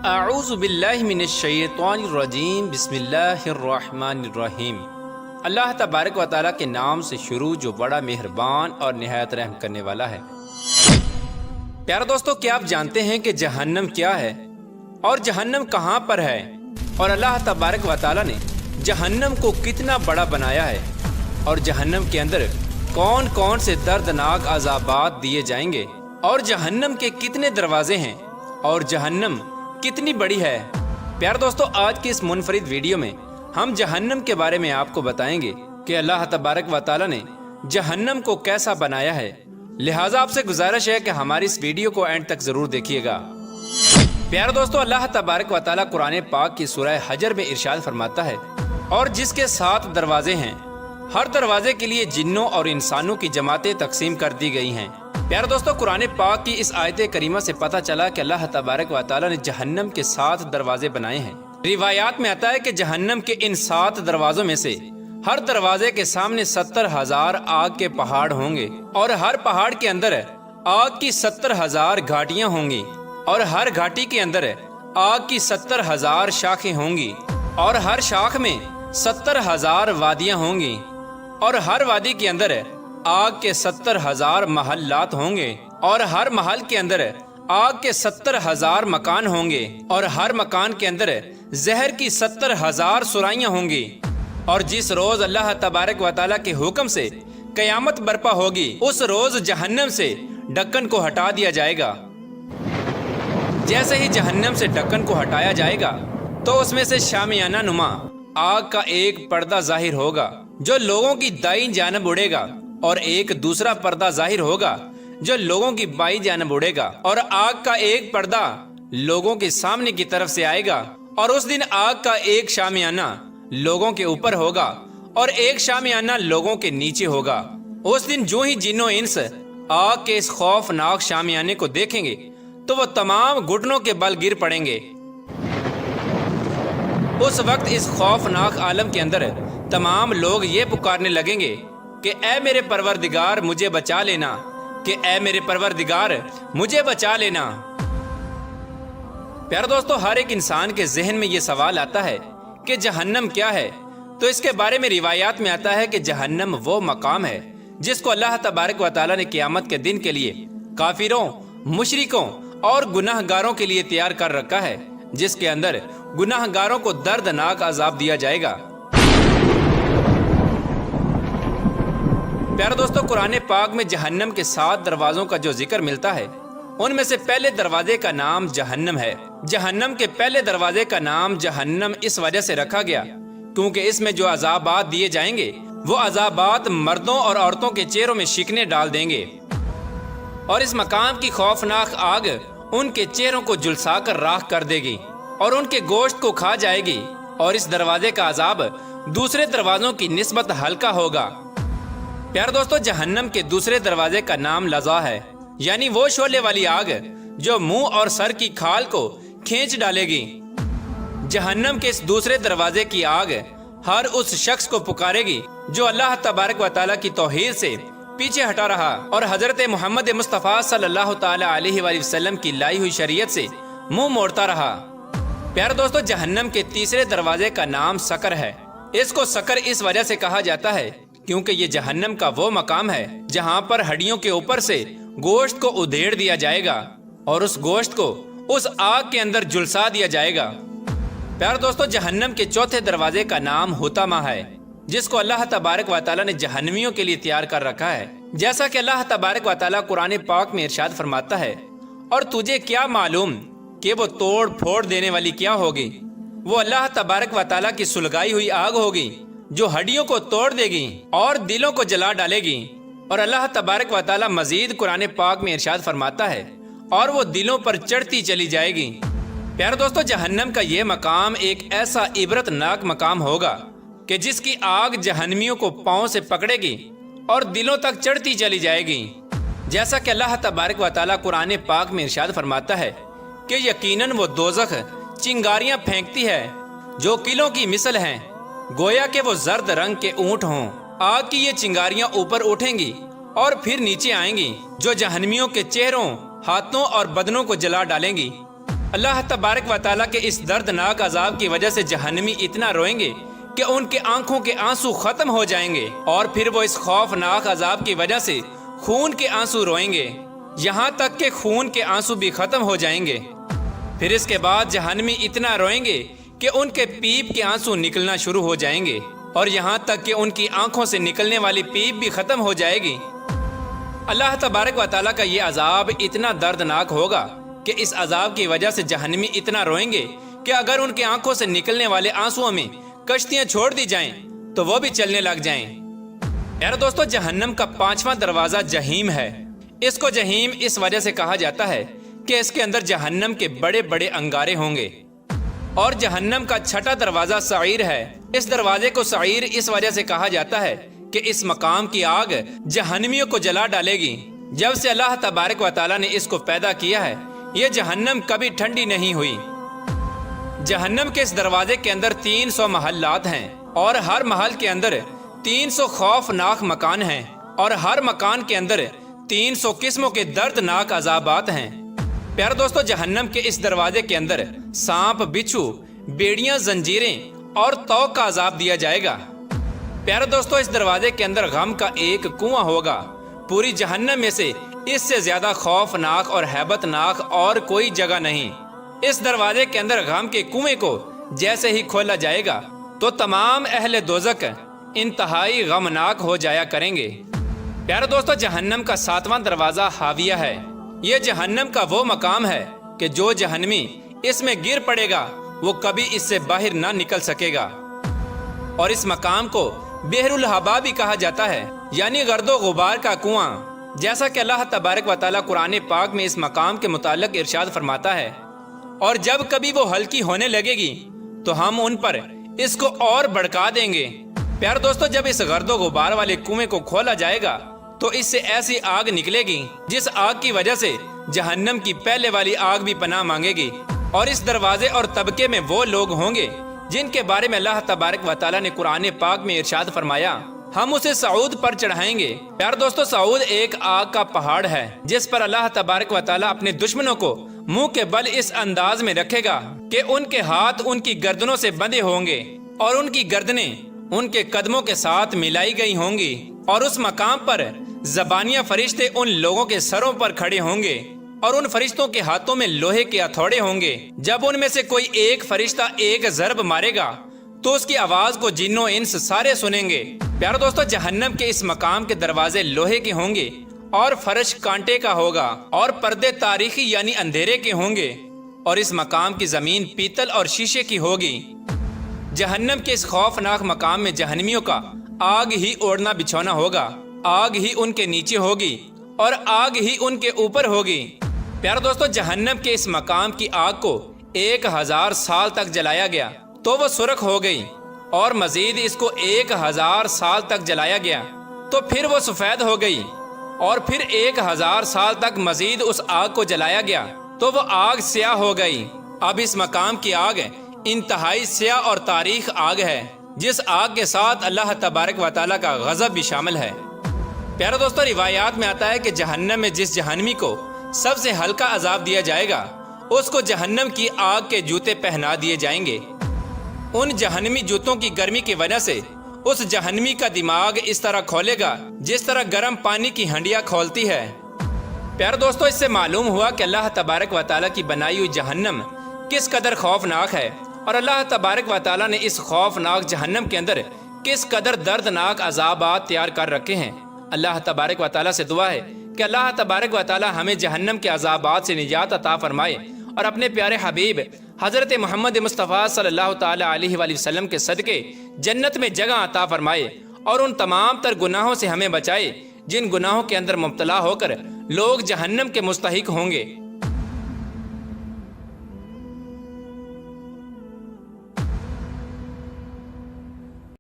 اعوذ باللہ من الشیطان الرجیم بسم اللہ الرحمن الرحیم۔ اللہ تبارک و تعالیٰ کے نام سے شروع جو بڑا مہربان اور نہایت رحم کرنے والا ہے۔ پیارے دوستو، کیا آپ جانتے ہیں کہ جہنم کیا ہے اور جہنم کہاں پر ہے، اور اللہ تبارک و تعالیٰ نے جہنم کو کتنا بڑا بنایا ہے، اور جہنم کے اندر کون کون سے دردناک عذابات دیے جائیں گے، اور جہنم کے کتنے دروازے ہیں، اور جہنم کتنی بڑی ہے۔ پیارے دوستو، آج کی اس منفرد ویڈیو میں ہم جہنم کے بارے میں آپ کو بتائیں گے کہ اللہ تبارک و تعالیٰ نے جہنم کو کیسا بنایا ہے، لہٰذا آپ سے گزارش ہے کہ ہماری اس ویڈیو کو اینڈ تک ضرور دیکھیے گا۔ پیارے دوستو، اللہ تبارک و تعالیٰ قرآن پاک کی سورہ حجر میں ارشاد فرماتا ہے، اور جس کے 7 دروازے ہیں، ہر دروازے کے لیے جنوں اور انسانوں کی جماعتیں تقسیم کر دی گئی ہیں۔ پیارے دوستو، قرآن پاک کی اس آیت کریمہ سے پتہ چلا کہ اللہ تبارک و تعالیٰ نے جہنم کے 7 دروازے بنائے ہیں۔ روایات میں آتا ہے کہ جہنم کے ان 7 دروازوں میں سے ہر دروازے کے سامنے 70,000 آگ کے پہاڑ ہوں گے، اور ہر پہاڑ کے اندر آگ کی 70,000 گھاٹیاں ہوں گی، اور ہر گھاٹی کے اندر آگ کی 70,000 شاخیں ہوں گی، اور ہر شاخ میں 70,000 وادیاں ہوں گی، اور ہر وادی کے اندر آگ کے 70,000 محلات ہوں گے، اور ہر محل کے اندر آگ کے 70,000 مکان ہوں گے، اور ہر مکان کے اندر زہر کی 70,000 سرائیاں ہوں گی۔ اور جس روز اللہ تبارک و تعالیٰ کے حکم سے قیامت برپا ہوگی، اس روز جہنم سے ڈھکن کو ہٹا دیا جائے گا۔ جیسے ہی جہنم سے ڈھکن کو ہٹایا جائے گا تو اس میں سے شامیانہ نما آگ کا ایک پردہ ظاہر ہوگا جو لوگوں کی دائیں جانب اڑے گا، اور ایک دوسرا پردہ ظاہر ہوگا جو لوگوں کی بائیں جانب اڑے گا، اور آگ کا ایک پردہ لوگوں کے سامنے کی طرف سے آئے گا، اور اس دن آگ کا ایک شامیانہ لوگوں کے اوپر ہوگا اور ایک شامیانہ لوگوں کے نیچے ہوگا۔ اس دن جو ہی جن و انس آگ کے اس خوفناک شامیانے کو دیکھیں گے تو وہ تمام گھٹنوں کے بل گر پڑیں گے۔ اس وقت اس خوفناک عالم کے اندر تمام لوگ یہ پکارنے لگیں گے کہ اے میرے پروردگار مجھے بچا لینا، کہ اے میرے پروردگار مجھے بچا لینا۔ پیارے دوستو، ہر ایک انسان کے ذہن میں یہ سوال آتا ہے کہ جہنم کیا ہے، تو اس کے بارے میں روایات میں آتا ہے کہ جہنم وہ مقام ہے جس کو اللہ تبارک و تعالیٰ نے قیامت کے دن کے لیے کافروں، مشرکوں اور گناہ گاروں کے لیے تیار کر رکھا ہے، جس کے اندر گناہ گاروں کو دردناک عذاب دیا جائے گا۔ پیارے دوستو، قرآن پاک میں جہنم کے 7 دروازوں کا جو ذکر ملتا ہے، ان میں سے پہلے دروازے کا نام جہنم ہے۔ جہنم کے پہلے دروازے کا نام جہنم اس وجہ سے رکھا گیا کیونکہ اس میں جو عذابات دیے جائیں گے وہ عذابات مردوں اور عورتوں کے چہروں میں شکنیں ڈال دیں گے، اور اس مقام کی خوفناک آگ ان کے چہروں کو جلسا کر راکھ کر دے گی اور ان کے گوشت کو کھا جائے گی، اور اس دروازے کا عذاب دوسرے دروازوں کی نسبت ہلکا ہوگا۔ پیارے دوستو، جہنم کے دوسرے دروازے کا نام لظا ہے، یعنی وہ شعلے والی آگ جو منہ اور سر کی کھال کو کھینچ ڈالے گی۔ جہنم کے اس دوسرے دروازے کی آگ ہر اس شخص کو پکارے گی جو اللہ تبارک و تعالیٰ کی توحید سے پیچھے ہٹا رہا اور حضرت محمد مصطفیٰ صلی اللہ تعالی علیہ وآلہ وسلم کی لائی ہوئی شریعت سے منہ موڑتا رہا۔ پیارے دوستو، جہنم کے تیسرے دروازے کا نام سقر ہے۔ اس کو سقر اس وجہ سے کہا جاتا ہے کیونکہ یہ جہنم کا وہ مقام ہے جہاں پر ہڈیوں کے اوپر سے گوشت کو ادھیڑ دیا جائے گا اور اس گوشت کو اس آگ کے اندر جلسا دیا جائے گا۔ پیارے دوستو، جہنم کے چوتھے دروازے کا نام حطمہ ہے، جس کو اللہ تبارک و تعالیٰ نے جہنمیوں کے لیے تیار کر رکھا ہے۔ جیسا کہ اللہ تبارک و تعالیٰ قرآن پاک میں ارشاد فرماتا ہے، اور تجھے کیا معلوم کہ وہ توڑ پھوڑ دینے والی کیا ہوگی؟ وہ اللہ تبارک و تعالیٰ کی سلگائی ہوئی آگ ہوگی جو ہڈیوں کو توڑ دے گی اور دلوں کو جلا ڈالے گی۔ اور اللہ تبارک و تعالیٰ مزید قرآن پاک میں ارشاد فرماتا ہے، اور وہ دلوں پر چڑھتی چلی جائے گی۔ پیارے دوستو، جہنم کا یہ مقام ایک ایسا عبرت ناک مقام ہوگا کہ جس کی آگ جہنمیوں کو پاؤں سے پکڑے گی اور دلوں تک چڑھتی چلی جائے گی۔ جیسا کہ اللہ تبارک و تعالیٰ قرآن پاک میں ارشاد فرماتا ہے کہ یقیناً وہ دوزخ چنگاریاں پھینکتی ہے جو قلوں کی مثل ہیں، گویا کہ وہ زرد رنگ کے اونٹ ہوں۔ آگ کی یہ چنگاریاں اوپر اٹھیں گی اور پھر نیچے آئیں گی جو جہنمیوں کے چہروں، ہاتھوں اور بدنوں کو جلا ڈالیں گی۔ اللہ تبارک و تعالیٰ کے اس دردناک عذاب کی وجہ سے جہنمی اتنا روئیں گے کہ ان کے آنکھوں کے آنسو ختم ہو جائیں گے، اور پھر وہ اس خوفناک عذاب کی وجہ سے خون کے آنسو روئیں گے، یہاں تک کہ خون کے آنسو بھی ختم ہو جائیں گے۔ پھر اس کے بعد جہنمی اتنا روئیں گے کہ ان کے پیپ کے آنسو نکلنا شروع ہو جائیں گے، اور یہاں تک کہ ان کی آنکھوں سے نکلنے والی پیپ بھی ختم ہو جائے گی۔ اللہ تبارک و تعالیٰ کا یہ عذاب اتنا دردناک ہوگا کہ اس عذاب کی وجہ سے جہنمی اتنا روئیں گے کہ اگر ان کی آنکھوں سے نکلنے والے آنسوؤں میں کشتیاں چھوڑ دی جائیں تو وہ بھی چلنے لگ جائیں۔ یار دوستو، جہنم کا 5واں دروازہ جہیم ہے۔ اس کو جہیم اس وجہ سے کہا جاتا ہے کہ اس کے اندر جہنم کے بڑے بڑے انگارے ہوں گے، اور جہنم کا 6واں دروازہ سعیر ہے۔ اس دروازے کو سعیر اس وجہ سے کہا جاتا ہے کہ اس مقام کی آگ جہنمیوں کو جلا ڈالے گی۔ جب سے اللہ تبارک و تعالیٰ نے اس کو پیدا کیا ہے، یہ جہنم کبھی ٹھنڈی نہیں ہوئی۔ جہنم کے اس دروازے کے اندر 300 محلات ہیں، اور ہر محل کے اندر 300 خوفناک مکان ہیں، اور ہر مکان کے اندر 300 قسموں کے دردناک عذابات ہیں۔ پیارے دوستو، جہنم کے اس دروازے کے اندر سانپ، بچھو، بیڑیاں، زنجیریں اور توق کا عذاب دیا جائے گا۔ پیارے دوستو، اس دروازے کے اندر غم کا ایک کنواں ہوگا۔ پوری جہنم میں سے اس سے زیادہ خوفناک اور ہیبت ناک اور کوئی جگہ نہیں۔ اس دروازے کے اندر غم کے کنویں کو جیسے ہی کھولا جائے گا تو تمام اہل دوزخ انتہائی غمناک ہو جایا کریں گے۔ پیارے دوستو، جہنم کا 7واں دروازہ حاویہ ہے۔ یہ جہنم کا وہ مقام ہے کہ جو جہنمی اس میں گر پڑے گا وہ کبھی اس سے باہر نہ نکل سکے گا، اور اس مقام کو بحر الہبا بھی کہا جاتا ہے، یعنی گرد و غبار کا کنواں۔ جیسا کہ اللہ تبارک و تعالیٰ قرآن پاک میں اس مقام کے متعلق ارشاد فرماتا ہے، اور جب کبھی وہ ہلکی ہونے لگے گی تو ہم ان پر اس کو اور بڑھکا دیں گے۔ پیارے دوستو، جب اس گرد و غبار والے کنویں کو کھولا جائے گا تو اس سے ایسی آگ نکلے گی جس آگ کی وجہ سے جہنم کی پہلے والی آگ بھی پناہ مانگے گی، اور اس دروازے اور طبقے میں وہ لوگ ہوں گے جن کے بارے میں اللہ تبارک و تعالیٰ نے قرآن پاک میں ارشاد فرمایا، ہم اسے سعود پر چڑھائیں گے۔ پیارے دوستو، سعود ایک آگ کا پہاڑ ہے جس پر اللہ تبارک و تعالیٰ اپنے دشمنوں کو منہ کے بل اس انداز میں رکھے گا کہ ان کے ہاتھ ان کی گردنوں سے بندھے ہوں گے، اور ان کی گردنیں ان کے قدموں کے ساتھ ملائی گئی ہوں گی، اور اس مقام پر زبانیہ فرشتے ان لوگوں کے سروں پر کھڑے ہوں گے، اور ان فرشتوں کے ہاتھوں میں لوہے کے ہتھوڑے ہوں گے۔ جب ان میں سے کوئی ایک فرشتہ ایک ضرب مارے گا تو اس کی آواز کو جن و انس سارے سنیں گے۔ پیارے دوستو، جہنم کے اس مقام کے دروازے لوہے کے ہوں گے، اور فرش کانٹے کا ہوگا، اور پردے تاریخی یعنی اندھیرے کے ہوں گے، اور اس مقام کی زمین پیتل اور شیشے کی ہوگی۔ جہنم کے اس خوفناک مقام میں جہنمیوں کا آگ ہی اوڑھنا بچھونا ہوگا، آگ ہی ان کے نیچے ہوگی اور آگ ہی ان کے اوپر ہوگی۔ پیارے دوستو، جہنم کے اس مقام کی آگ کو 1000 سال تک جلایا گیا تو وہ سرخ ہو گئی، اور مزید اس کو 1000 سال تک جلایا گیا تو پھر وہ سفید ہو گئی، اور پھر 1000 سال تک مزید اس آگ کو جلایا گیا تو وہ آگ سیاہ ہو گئی۔ اب اس مقام کی آگ انتہائی سیاہ اور تاریخ آگ ہے، جس آگ کے ساتھ اللہ تبارک و تعالیٰ کا غضب بھی شامل ہے۔ پیارے دوستو، روایات میں آتا ہے کہ جہنم میں جس جہنمی کو سب سے ہلکا عذاب دیا جائے گا اس کو جہنم کی آگ کے جوتے پہنا دیے جائیں گے۔ ان جہنمی جوتوں کی گرمی کی وجہ سے اس جہنمی کا دماغ اس طرح کھولے گا جس طرح گرم پانی کی ہنڈیاں کھولتی ہے۔ پیارے دوستو، اس سے معلوم ہوا کہ اللہ تبارک و تعالیٰ کی بنائی ہوئی جہنم کس قدر خوفناک ہے، اور اللہ تبارک و تعالیٰ نے اس خوفناک جہنم کے اندر کس قدر دردناک عذابات تیار کر رکھے ہیں۔ اللہ تبارک و تعالیٰ سے دعا ہے کہ اللہ تبارک و تعالیٰ ہمیں جہنم کے عذابات سے نجات عطا فرمائے، اور اپنے پیارے حبیب حضرت محمد مصطفیٰ صلی اللہ تعالیٰ علیہ وآلہ وسلم کے صدقے جنت میں جگہ عطا فرمائے، اور ان تمام تر گناہوں سے ہمیں بچائے جن گناہوں کے اندر مبتلا ہو کر لوگ جہنم کے مستحق ہوں گے۔